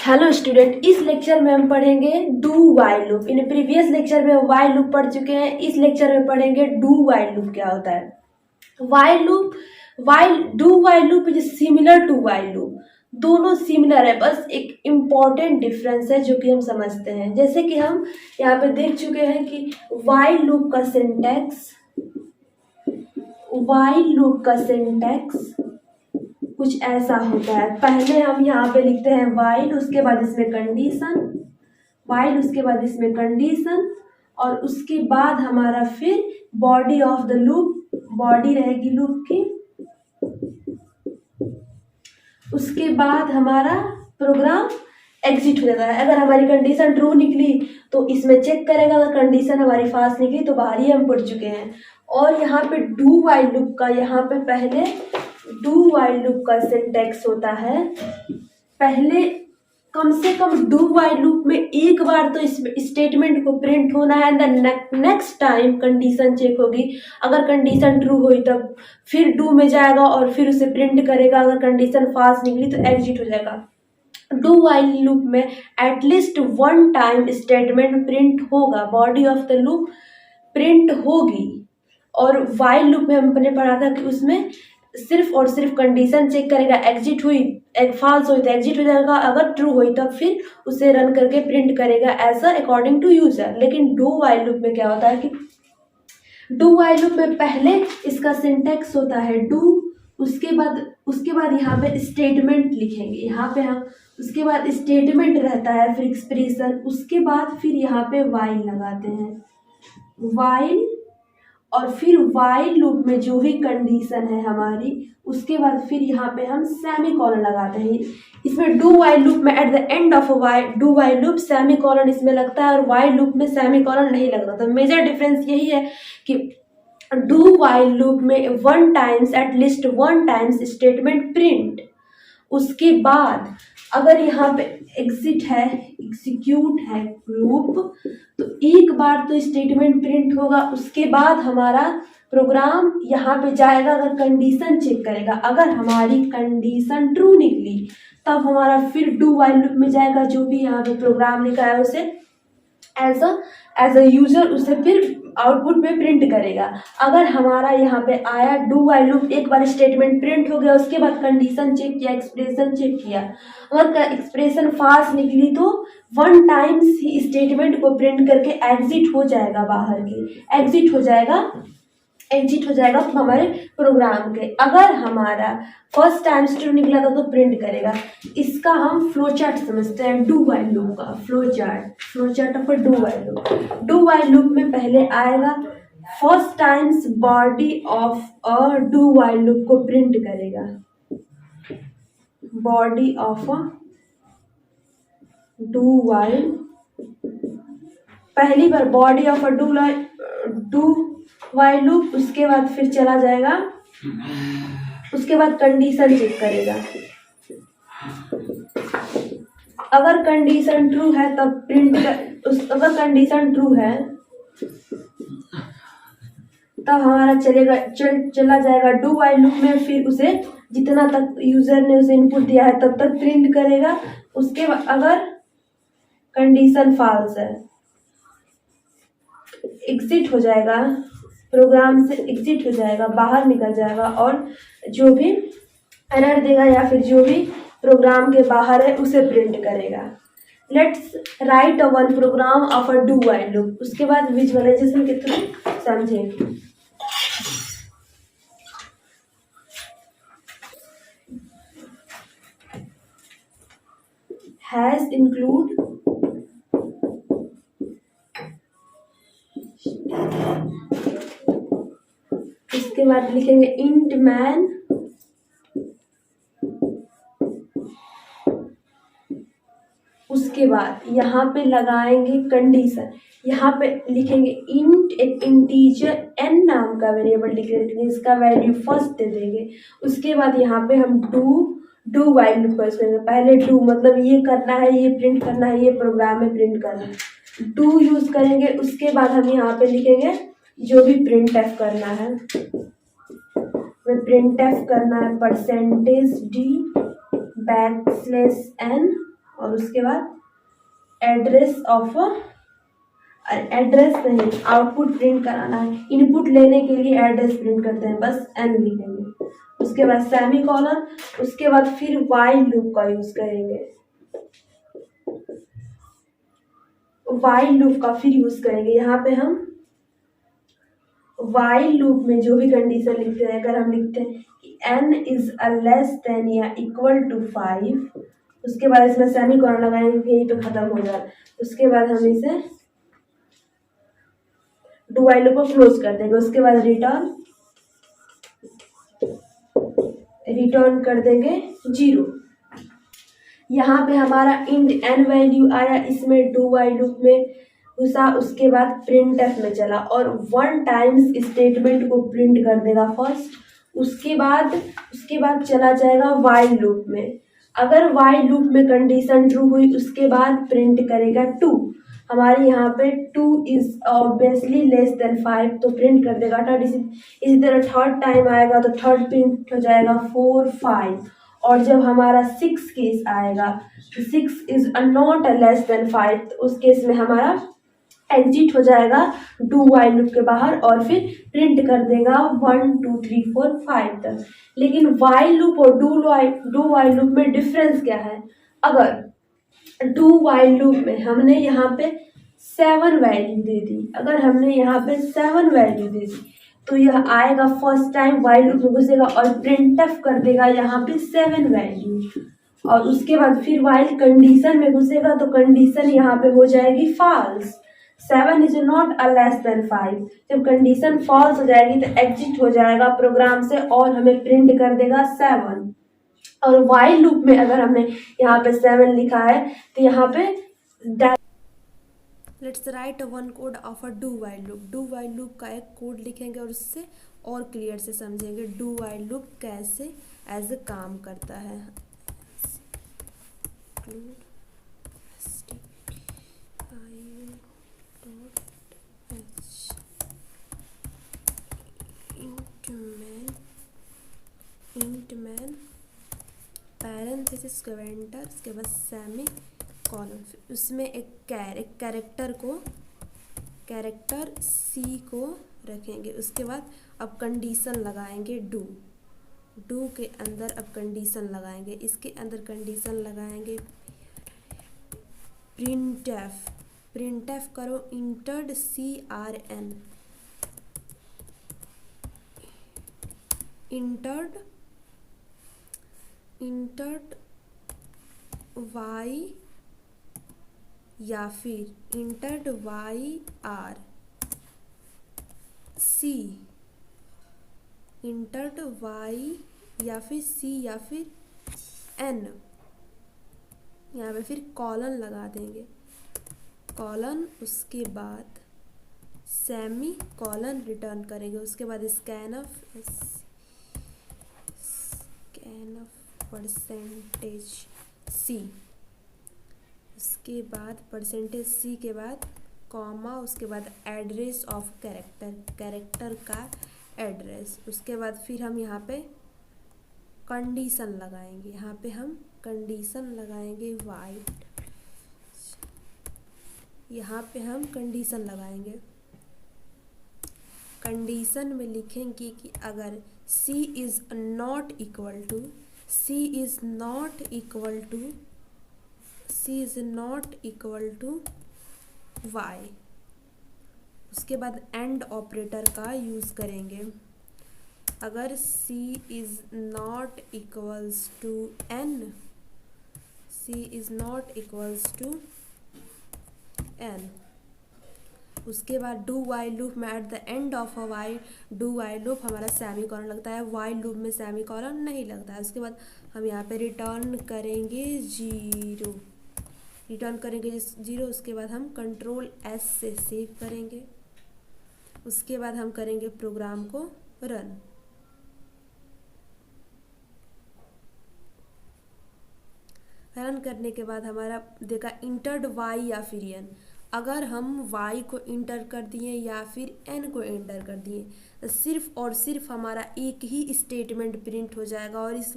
Hello student, इस lecture में हम पढ़ेंगे do while loop. In previous lecture में वाइल लूप पढ़ चुके हैं। इस लेक्चर में पढ़ेंगे डू वाइल लूप क्या होता है। While loop do while loop is similar to while loop. दोनों सिमिलर है, बस एक इम्पॉर्टेंट डिफरेंस है जो कि हम समझते हैं। जैसे कि हम यहाँ पे देख चुके हैं कि वाइल लूप का सिंटैक्स कुछ ऐसा होता है। पहले हम यहाँ पे लिखते हैं वाइल, उसके बाद इसमें कंडीशन, और उसके बाद हमारा फिर body of the loop, body रहेगी लूप की। उसके बाद हमारा प्रोग्राम एग्जिट हो जाता है। अगर हमारी कंडीशन ट्रू निकली तो इसमें चेक करेगा, अगर कंडीशन हमारी फाल्स निकली तो बाहर ही हम पढ़ चुके हैं। और यहाँ पे डू वाइल लूप का, यहाँ पे पहले डू वाइल लूप का सिंटैक्स होता है। पहले कम से कम डू वाइल लूप में एक बार तो इस स्टेटमेंट को प्रिंट होना है, and next time condition check होगी। अगर कंडीशन ट्रू हुई तब फिर डू में जाएगा और फिर उसे प्रिंट करेगा। अगर कंडीशन फाल्स निकली तो एग्जिट हो जाएगा। डू वाइल लूप में at least one time statement print होगा, body of the loop print होगी। और वाइल लूप में हमने पढ़ा था कि उसमें सिर्फ और सिर्फ कंडीशन चेक करेगा, एग्जिट हुई, फॉल्स हुई तो एग्जिट हो जाएगा, अगर ट्रू हुई तब फिर उसे रन करके प्रिंट करेगा ऐसा अकॉर्डिंग टू यूजर। लेकिन डू वाइल लूप में क्या होता है कि डू वाइल लूप में पहले इसका सिंटैक्स होता है डू, उसके बाद यहाँ पे स्टेटमेंट लिखेंगे, यहाँ पे हम उसके बाद स्टेटमेंट रहता है, फिर एक्सप्रेशन, उसके बाद फिर यहाँ पे वाइल लगाते हैं, वाइल। और फिर वाइल लूप में जो भी कंडीशन है हमारी, उसके बाद फिर यहाँ पे हम सेमीकोलन लगाते हैं। इसमें डू वाइल लूप में at the end of do while loop semicolon इसमें लगता है, और वाइल लूप में सेमीकोलन नहीं लगता। तो मेजर डिफरेंस यही है कि डू वाइल लूप में at least one times statement print, उसके बाद अगर यहाँ पे एग्जीक्यूट है लूप तो एक बार तो स्टेटमेंट प्रिंट होगा, उसके बाद हमारा प्रोग्राम यहाँ पे जाएगा, अगर कंडीशन चेक करेगा। अगर हमारी कंडीशन ट्रू निकली तब हमारा फिर डू वाइल लूप में जाएगा, जो भी यहाँ पे प्रोग्राम लिखा है उसे एज अ यूजर उसे फिर आउटपुट में प्रिंट करेगा। अगर हमारा यहाँ पे आया डू वाइल लूप, एक बार स्टेटमेंट प्रिंट हो गया, उसके बाद कंडीशन चेक किया, एक्सप्रेशन चेक किया, अगर एक्सप्रेशन फाल्स निकली तो वन टाइम्स ही स्टेटमेंट को प्रिंट करके एग्जिट हो जाएगा, बाहर की एग्जिट हो जाएगा हमारे प्रोग्राम के। अगर हमारा फर्स्ट टाइम ट्रू निकला था तो प्रिंट करेगा। इसका हम फ्लो चार्ट समझते हैं डू वाइल लूप का। Flow chart of do while loop. Do while loop में पहले आएगा first times body of a do while loop को प्रिंट करेगा, body of a do while, पहली बार body of a do while loop, उसके बाद फिर चला जाएगा, उसके बाद कंडीशन चेक करेगा। अगर कंडीशन ट्रू है तब प्रिंट अगर कंडीशन ट्रू है तब हमारा चला जाएगा डू वाइल लूप में, फिर उसे जितना तक यूजर ने उसे इनपुट दिया है तब तक प्रिंट करेगा। उसके बाद अगर कंडीशन फॉल्स है एग्जिट हो जाएगा, प्रोग्राम से एग्जिट हो जाएगा, बाहर निकल जाएगा, और जो भी एरर देगा या फिर जो भी प्रोग्राम के बाहर है उसे प्रिंट करेगा। Let's write a one program of a do while loop. उसके बाद विजुअलाइजेशन के थ्रू समझेंगे। हैज इंक्लूड उसके बाद लिखेंगे इंट मैन, उसके बाद यहाँ पे लगाएंगे कंडीशन, यहाँ पे लिखेंगे इंट, एक इंटीजर n नाम का वेरिएबल लिखेंगे, इसका वैल्यू फर्स्ट दे देंगे। उसके बाद यहाँ पे हम डू वाइल लूप यूज करेंगे। पहले डू मतलब ये करना है, ये प्रिंट करना है, ये प्रोग्राम में प्रिंट करना है, डू यूज करेंगे। उसके बाद हम यहाँ पे लिखेंगे जो भी प्रिंट एफ करना है, प्रिंट एफ करना है %d बैकस्लैश n और उसके बाद एड्रेस ऑफ, एड्रेस नहीं, आउटपुट प्रिंट कराना है, इनपुट लेने के लिए एड्रेस प्रिंट करते हैं, बस एन लिखेंगे। उसके बाद सेमी कॉलन, उसके बाद फिर वाइल लूप का यूज करेंगे, वाइल लूप का फिर यूज करेंगे। यहाँ पे हम वाइल लूप में जो भी कंडीशन लिखते हैं, अगर हम लिखते हैं कि n is a less then या इक्वल टू 5, उसके बाद इसमें सेमी कॉलन लगाएंगे, यहीं पे खत्म हो जाए। उसके बाद हम इसे डू वाइल लूप को क्लोज कर देंगे। उसके बाद रिटर्न कर देंगे 0। यहाँ पे हमारा इंट n वैल्यू आया, इसमें डू वाइल लूप में घुसा, उसके बाद प्रिंटफ में चला और 1 टाइम्स स्टेटमेंट को प्रिंट कर देगा फर्स्ट। उसके बाद चला जाएगा वाइल लूप में। अगर वाइल लूप में कंडीशन ट्रू हुई, उसके बाद प्रिंट करेगा 2। हमारे यहाँ पे 2 इज ऑब्वियसली लेस देन 5, तो प्रिंट कर देगा 3। इसी तरह थर्ड टाइम आएगा तो थर्ड प्रिंट हो जाएगा 4, 5। और जब हमारा 6 केस आएगा, 6 इज नॉट लेस देन 5, तो उस केस में हमारा एग्जिट हो जाएगा डू वाइल लूप के बाहर और फिर प्रिंट कर देगा 1 2 3 4 5 तक। लेकिन वाइल लूप और डू वाइल लूप में डिफरेंस क्या है? अगर डू वाइल लूप में हमने यहाँ पे 7 वैल्यू दे दी, अगर हमने यहाँ पे 7 वैल्यू दे दी, तो यह आएगा फर्स्ट टाइम वाइल लूप में घुसेगा और प्रिंटफ कर देगा यहाँ पे 7 वैल्यू, और उसके बाद फिर वाइल कंडीशन में घुसेगा तो कंडीशन यहाँ पे हो जाएगी false. 7 is not a less than 5। जब कंडीशन फॉल्स हो जाएगी तो एग्जिट हो जाएगा प्रोग्राम से और हमें प्रिंट कर देगा 7। और वाइल लूप में अगर हमने यहाँ पे 7 लिखा है तो यहाँ पे let's write one code of a do while loop. Do while loop का एक कोड लिखेंगे और उससे और क्लियर से समझेंगे डू वाइल लूप कैसे एज ए काम करता है। इंटमैन पैरेंथेसिस कमेंटर, उसके बाद सेमी कॉलन, उसमें एक कैरेक्टर सी को रखेंगे। उसके बाद अब कंडीशन लगाएंगे डू के अंदर अब कंडीशन लगाएंगे, इसके अंदर कंडीशन लगाएंगे प्रिंटफ करो इंटर्ड CRN, इंटर्ड वाई या फिर entered YR C, entered Y या फिर C या फिर N। यहाँ पे फिर कॉलन लगा देंगे, कॉलन, उसके बाद सेमी कॉलन रिटर्न करेंगे। उसके बाद स्कैनफ परसेंटेज C, उसके बाद परसेंटेज C के बाद कॉमा, उसके बाद एड्रेस ऑफ कैरेक्टर का एड्रेस। उसके बाद फिर हम यहाँ पे कंडीशन लगाएंगे, यहाँ पे हम कंडीशन लगाएंगे वाइट, यहाँ पे हम कंडीशन लगाएंगे। कंडीशन में लिखेंगे कि अगर C is not equal to y, उसके बाद एंड ऑपरेटर का यूज़ करेंगे। अगर C is not equals to n, उसके बाद डू वाइल लूप में at the end of a do while loop हमारा सेमी कॉलन लगता है, वाइल लूप में सेमी कॉलन नहीं लगता है। उसके बाद हम यहाँ पे रिटर्न करेंगे 0, उसके बाद हम Ctrl+S से सेव करेंगे। उसके बाद हम करेंगे प्रोग्राम को रन। करने के बाद हमारा देखा इंटर्ड Y या फिर N। अगर हम y को इंटर कर दिए या फिर n को इंटर कर दिए तो सिर्फ और सिर्फ हमारा एक ही स्टेटमेंट प्रिंट हो जाएगा और इस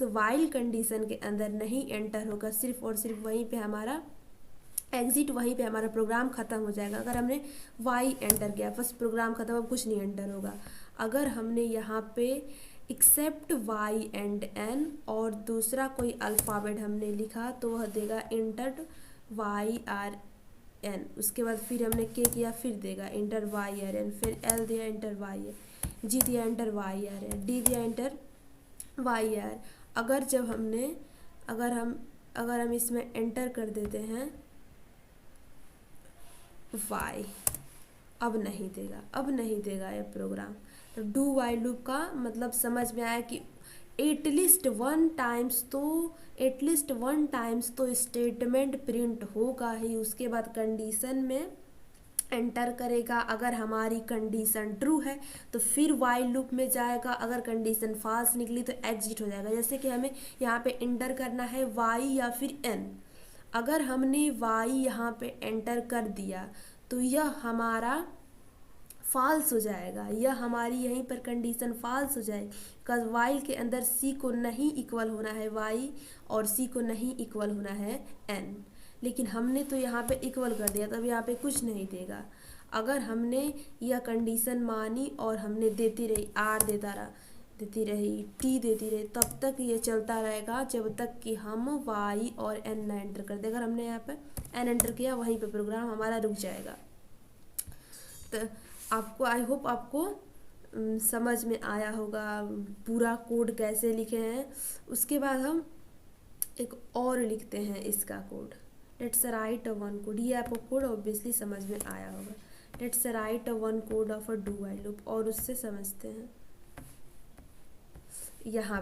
वाइल कंडीशन के अंदर नहीं एंटर होगा, सिर्फ और सिर्फ वहीं पे हमारा एग्जिट, वहीं पे हमारा प्रोग्राम ख़त्म हो जाएगा। अगर हमने y एंटर किया बस प्रोग्राम ख़त्म, अब कुछ नहीं एंटर होगा। अगर हमने यहाँ पे एक्सेप्ट y एंड n और दूसरा कोई अल्फ़ाबेट हमने लिखा तो वह देगा इंटर YRN, उसके बाद फिर हमने k किया फिर देगा इंटर YRN, फिर L दिया इंटर YR, G दिया इंटर YR, D दिया इंटर YR। अगर जब हमने अगर हम इसमें एंटर कर देते हैं y, अब नहीं देगा ये प्रोग्राम। तो डू वाइल लूप का मतलब समझ में आया कि एटलीस्ट वन टाइम्स तो स्टेटमेंट प्रिंट होगा ही, उसके बाद कंडीशन में एंटर करेगा। अगर हमारी कंडीशन ट्रू है तो फिर वाइल लूप में जाएगा, अगर कंडीशन फॉल्स निकली तो एग्जिट हो जाएगा। जैसे कि हमें यहाँ पे एंटर करना है y या फिर n, अगर हमने y यहाँ पे एंटर कर दिया तो यह हमारा फॉल्स हो जाएगा, यह हमारी यहीं पर कंडीशन फॉल्स हो जाएगी, बिकॉज वाइल के अंदर c को नहीं इक्वल होना है y और c को नहीं इक्वल होना है n, लेकिन हमने तो यहाँ पे इक्वल कर दिया, तब यहाँ पे कुछ नहीं देगा। अगर हमने यह कंडीशन मानी और हमने देती रही r देती रही t देती रही, तब तक ये चलता रहेगा जब तक कि हम y और n ना एंटर कर दे। अगर हमने यहाँ पे n एंटर किया वहीं पे प्रोग्राम हमारा रुक जाएगा। तो आपको आई होप आपको समझ में आया होगा पूरा कोड कैसे लिखे हैं। उसके बाद हम एक और लिखते हैं इसका code. Let's write one code, ये आपको कोड ऑब्वियसली समझ में आया होगा। Let's write one code of a do while loop और उससे समझते हैं। यहाँ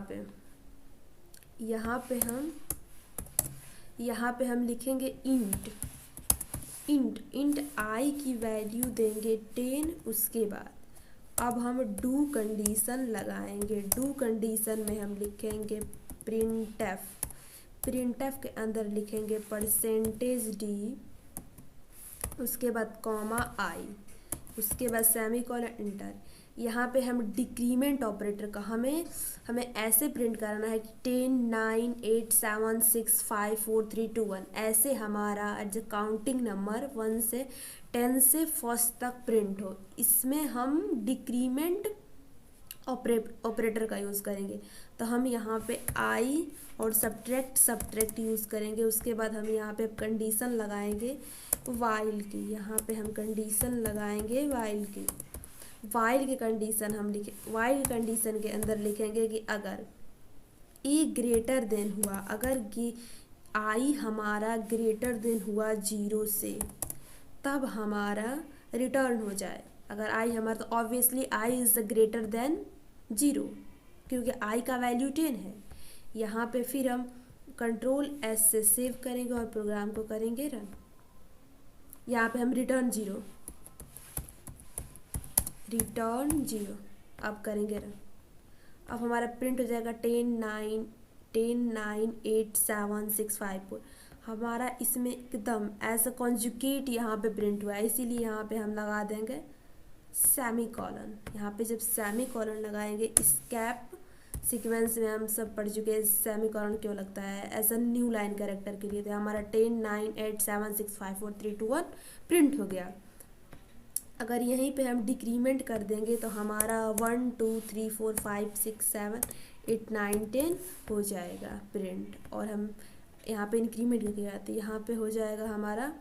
पे हम लिखेंगे इंट आई की वैल्यू देंगे 10। उसके बाद अब हम डू कंडीशन लगाएंगे। डू कंडीशन में हम लिखेंगे प्रिंटफ के अंदर लिखेंगे %d, उसके बाद कॉमा आई, उसके बाद सेमीकोलन इंटर। यहाँ पे हम डिक्रीमेंट ऑपरेटर का हमें ऐसे प्रिंट करना है कि 10 9 8 7 6 5 4 3 2 1, ऐसे हमारा जो काउंटिंग नंबर 1 से 10 से फर्स्ट तक प्रिंट हो। इसमें हम डिक्रीमेंट ऑपरेटर का यूज़ करेंगे। तो हम यहाँ पे आई और सब्ट्रैक्ट यूज़ करेंगे। उसके बाद हम यहाँ पे कंडीशन लगाएंगे वाइल की, यहाँ पे हम कंडीशन लगाएंगे वाइल की। वाइल की कंडीशन के अंदर लिखेंगे कि अगर ए ग्रेटर देन हुआ, अगर आई हमारा ग्रेटर देन हुआ 0 से, तब हमारा रिटर्न हो जाए। अगर आई हमारा, तो obviously I is greater than 0 क्योंकि आई का वैल्यू 10 है। यहाँ पे फिर हम कंट्रोल एस से सेव करेंगे और प्रोग्राम को करेंगे रन। यहाँ पे हम रिटर्न 0 अब करेंगे रन। अब हमारा प्रिंट हो जाएगा 10 9 8 7 6 5 4। हमारा इसमें एकदम एज अ कॉन्जुगेट यहाँ पे प्रिंट हुआ है, इसीलिए यहाँ पे हम लगा देंगे सेमीकोलन। यहाँ पे जब सेमीकोलन लगाएंगे, स्कैप सीक्वेंस में हम सब पढ़ चुके हैं सेमीकोलन क्यों लगता है, as a new line character के लिए। तो हमारा 10 9 8 7 6 5 4 3 2 1 प्रिंट हो गया। अगर यहीं पे हम डिक्रीमेंट कर देंगे तो हमारा 1 2 3 4 5 6 7 8 9 10 हो जाएगा प्रिंट। और हम यहाँ पे इंक्रीमेंट करके आते, यहाँ पे हो जाएगा हमारा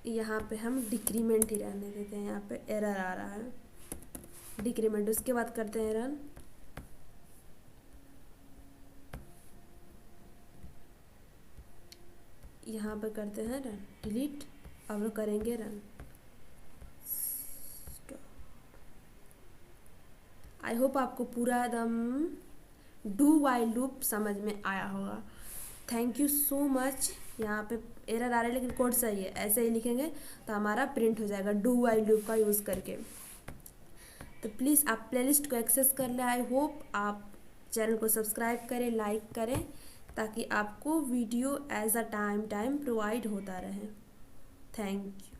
यहाँ पे हम डिक्रीमेंट ही रहने देते हैं। यहाँ पे एरर आ रहा है डिक्रीमेंट। उसके बाद करते हैं रन। यहाँ पे करते हैं रन, डिलीट। अब करेंगे रन। आई होप आपको पूरा एकदम डू वाइल लूप समझ में आया होगा। Thank you so much. यहाँ पे एरर आ रहा है लेकिन कोड सही है, ऐसे ही लिखेंगे तो हमारा प्रिंट हो जाएगा डू वाइल लूप का यूज़ करके। तो प्लीज़ आप प्लेलिस्ट को एक्सेस कर लें। आई होप आप चैनल को सब्सक्राइब करें, लाइक करें, ताकि आपको video as a time provide होता रहे। Thank you.